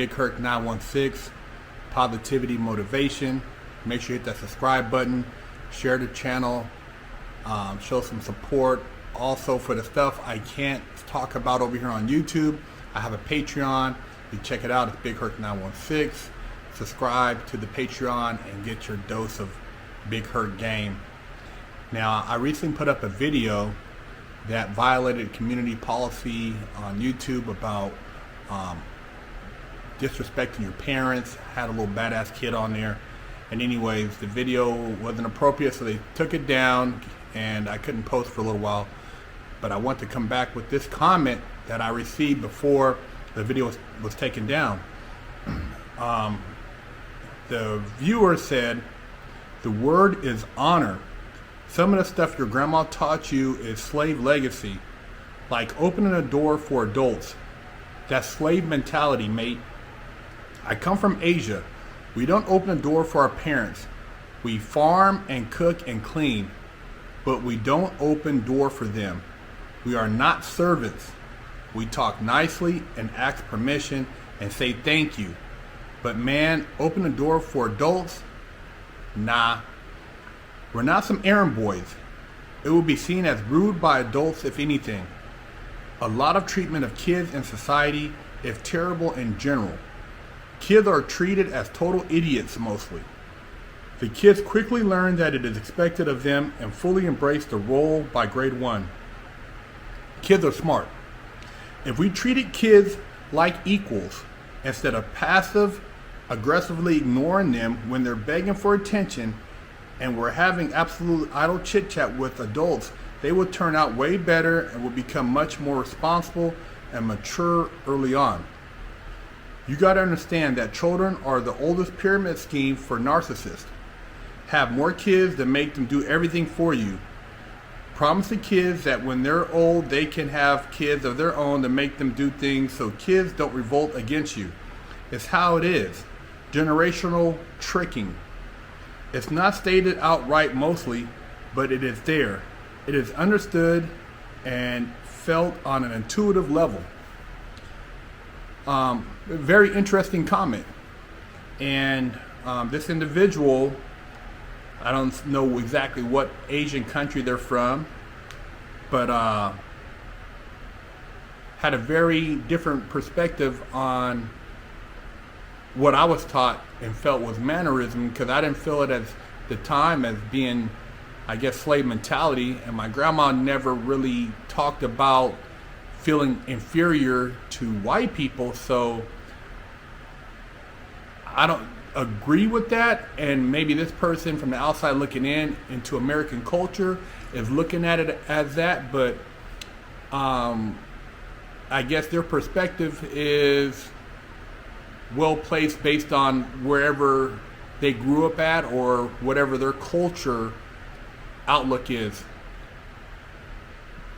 Big Herc916, positivity, motivation. Make sure you hit that subscribe button, share the channel, show some support. Also, for the stuff I can't talk about over here on YouTube, I have a Patreon. You check it out. It's Big Herc916. Subscribe to the Patreon and get your dose of Big Herc game. Now, I recently put up a video that violated community policy on YouTube about disrespecting your parents. Had a little badass kid on there, and anyways, the video wasn't appropriate, so they took it down and I couldn't post for a little while. But I want to come back with this comment that I received before the video was taken down. The viewer said, "The word is honor. Some of the stuff your grandma taught you is slave legacy, like opening a door for adults. That's slave mentality, mate. I come from Asia. We don't open a door for our parents. We farm and cook and clean, but we don't open door for them. We are not servants. We talk nicely and ask permission and say thank you. But man, open the door for adults? Nah. We're not some errand boys. It will be seen as rude by adults if anything. A lot of treatment of kids in society is terrible in general. Kids are treated as total idiots mostly. The kids quickly learn that it is expected of them and fully embrace the role by grade 1. Kids are smart. If we treated kids like equals instead of passive, aggressively ignoring them when they're begging for attention, and we're having absolute idle chit chat with adults, they will turn out way better and will become much more responsible and mature early on. You got to understand that children are the oldest pyramid scheme for narcissists. Have more kids that make them do everything for you. Promise the kids that when they're old, they can have kids of their own to make them do things so kids don't revolt against you. It's how it is. Generational tricking. It's not stated outright mostly, but it is there. It is understood and felt on an intuitive level." Very interesting comment. And this individual, I don't know exactly what Asian country they're from, but had a very different perspective on what I was taught and felt was mannerism, because I didn't feel it at the time as being, I guess, slave mentality. And my grandma never really talked about feeling inferior to white people, so I don't agree with that. And maybe this person from the outside looking in into American culture is looking at it as that, but I guess their perspective is well placed based on wherever they grew up at or whatever their culture outlook is.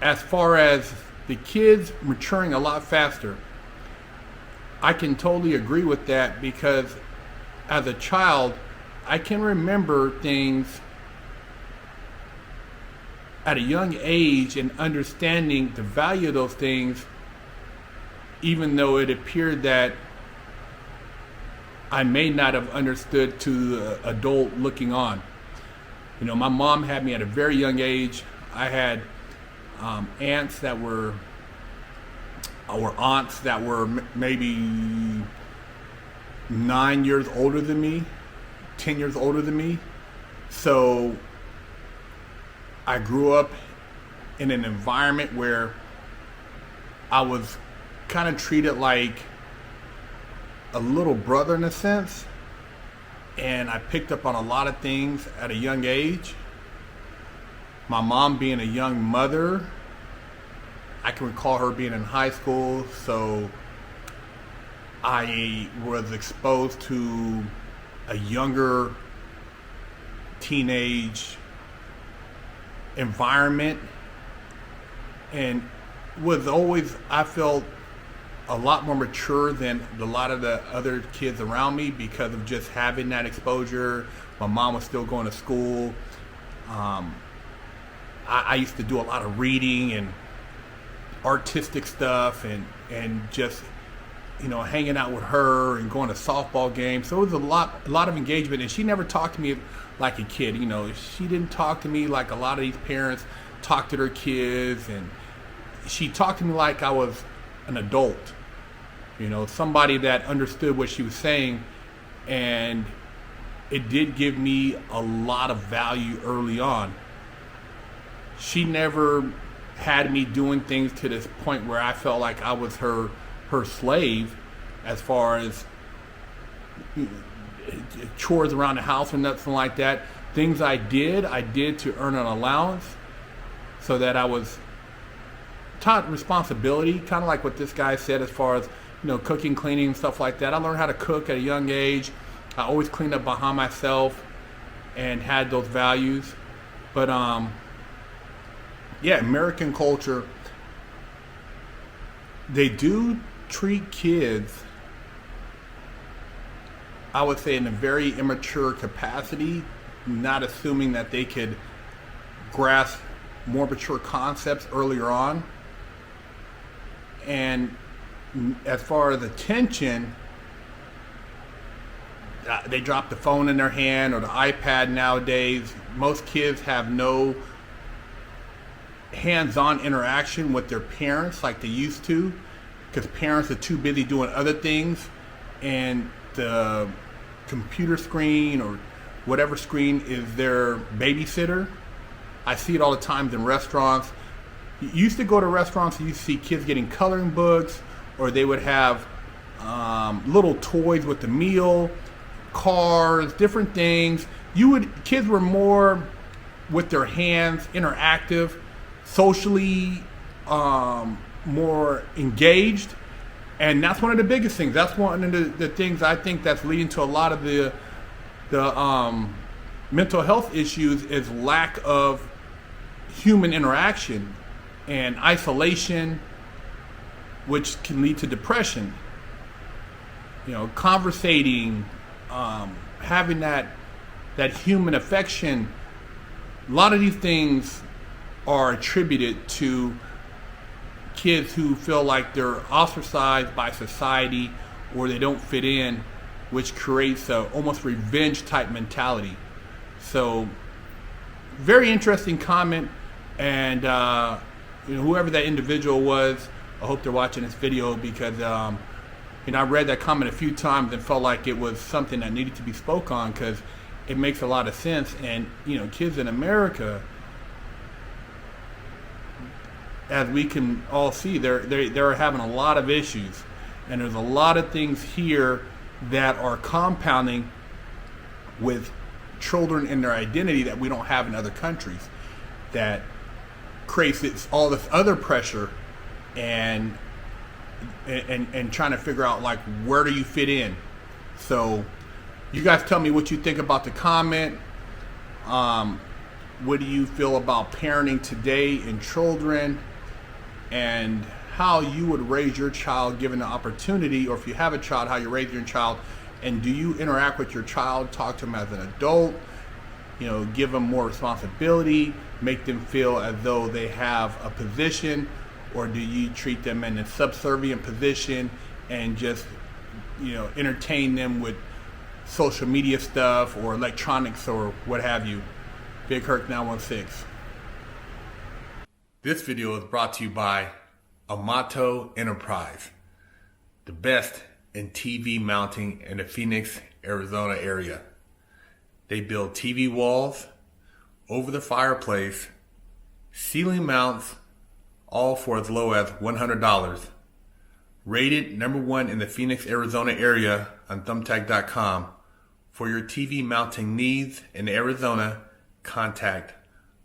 As far as the kids maturing a lot faster, I can totally agree with that, because as a child, I can remember things at a young age and understanding the value of those things, even though it appeared that I may not have understood to the adult looking on. You know, my mom had me at a very young age. I had aunts that were maybe 9 years older than me, 10 years older than me. So I grew up in an environment where I was kind of treated like a little brother in a sense, and I picked up on a lot of things at a young age. My mom being a young mother, I can recall her being in high school, so I was exposed to a younger teenage environment, and was always, I felt, a lot more mature than a lot of the other kids around me because of just having that exposure. My mom was still going to school. I used to do a lot of reading and artistic stuff, and just hanging out with her and going to softball games. So it was a lot of engagement, and she never talked to me like a kid. She didn't talk to me like a lot of these parents talk to their kids, and she talked to me like I was an adult, somebody that understood what she was saying, and it did give me a lot of value early on. She never had me doing things to this point where I felt like I was her slave, as far as chores around the house or nothing like that. Things I did to earn an allowance, so that I was taught responsibility, kind of like what this guy said, as far as cooking, cleaning, stuff like that. I learned how to cook at a young age. I always cleaned up behind myself and had those values. But American culture, they do treat kids, I would say, in a very immature capacity, not assuming that they could grasp more mature concepts earlier on. And as far as attention, they drop the phone in their hand or the iPad nowadays. Most kids have no hands-on interaction with their parents like they used to, because parents are too busy doing other things, and the computer screen or whatever screen is their babysitter. I see it all the time in restaurants. You used to go to restaurants and you see kids getting coloring books, or they would have little toys with the meal, cars, different things. Kids were more with their hands, interactive, socially more engaged, and that's one of the biggest things. That's one of the things I think that's leading to a lot of the mental health issues, is lack of human interaction and isolation, which can lead to depression. Conversating, having that human affection. A lot of these things are attributed to kids who feel like they're ostracized by society, or they don't fit in, which creates a almost revenge type mentality. So, very interesting comment, and whoever that individual was, I hope they're watching this video, because I read that comment a few times and felt like it was something that needed to be spoke on, because it makes a lot of sense. And kids in America, as we can all see, they're having a lot of issues, and there's a lot of things here that are compounding with children and their identity that we don't have in other countries, that creates all this other pressure and trying to figure out, like, where do you fit in. So you guys tell me what you think about the comment. What do you feel about parenting today in children, and how you would raise your child given the opportunity, or if you have a child, how you raise your child, and do you interact with your child, talk to them as an adult, give them more responsibility, make them feel as though they have a position, or do you treat them in a subservient position and just entertain them with social media stuff or electronics or what have you? Big Herc916. This video is brought to you by Amato Enterprise, the best in TV mounting in the Phoenix, Arizona area. They build TV walls, over the fireplace, ceiling mounts, all for as low as $100. Rated #1 in the Phoenix, Arizona area on thumbtack.com. For your TV mounting needs in Arizona, contact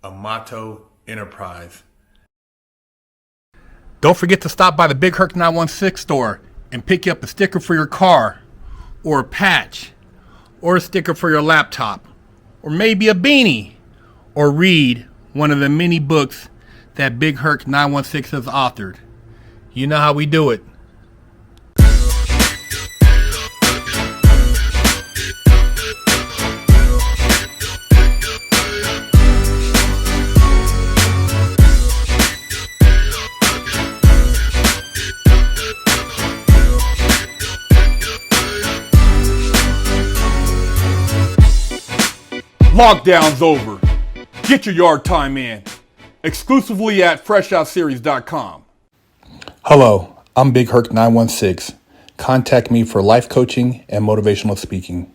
Amato Enterprise. Don't forget to stop by the Big Herc916 store and pick up a sticker for your car, or a patch, or a sticker for your laptop, or maybe a beanie, or read one of the many books that Big Herc916 has authored. You know how we do it. Lockdown's over. Get your yard time in. Exclusively at FreshOutSeries.com. Hello, I'm Big Herc916. Contact me for life coaching and motivational speaking.